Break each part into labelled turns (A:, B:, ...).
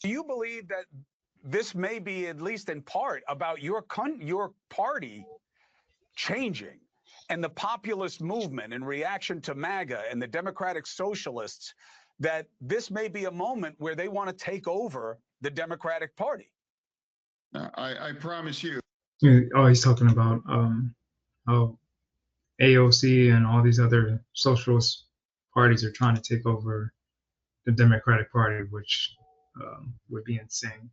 A: Do you believe that this may be, at least in part, about your party changing and the populist movement in reaction to MAGA and the Democratic Socialists, that this may be a moment where they want to take over the Democratic Party?
B: I promise you.
C: Oh, he's talking about how AOC and all these other socialist parties are trying to take over the Democratic Party, which would be insane.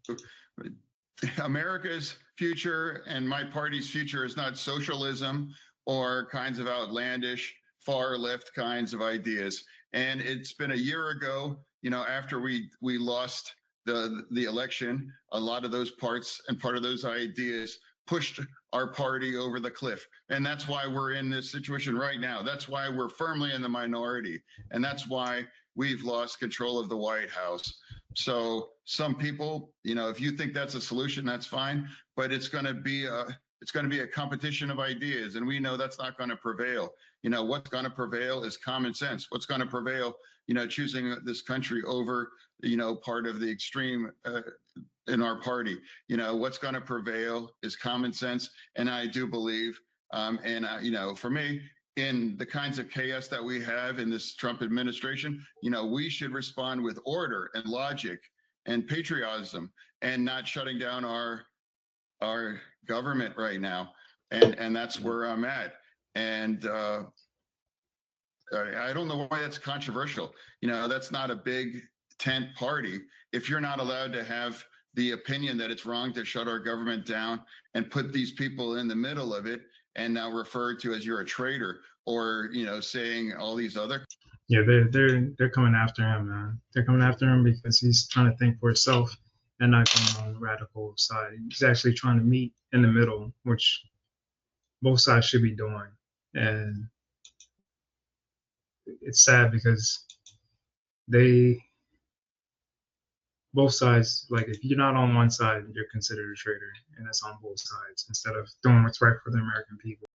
B: America's future and my party's future is not socialism or kinds of outlandish far left kinds of ideas. And it's been a year ago, after we lost the election, a lot of those parts and part of those ideas pushed our party over the cliff. And that's why we're in this situation right now. That's why we're firmly in the minority. And that's why we've lost control of the White House. So some people, if you think that's a solution, that's fine, but it's going to be a competition of ideas, and we know that's not going to prevail. What's going to prevail is common sense. What's going to prevail, choosing this country over, part of the extreme in our party. What's going to prevail is common sense, and I do believe, for me, in the kinds of chaos that we have in this Trump administration, we should respond with order and logic and patriotism, and not shutting down our government right now. And that's where I'm at. And I don't know why that's controversial. That's not a big tent party. If you're not allowed to have the opinion that it's wrong to shut our government down and put these people in the middle of it, and now referred to as you're a traitor, or saying all these other.
C: Yeah, they're coming after him, man. They're coming after him because he's trying to think for himself and not going on the radical side. He's actually trying to meet in the middle, which both sides should be doing. And it's sad because both sides, like, if you're not on one side, you're considered a traitor, and that's on both sides, instead of doing what's right for the American people.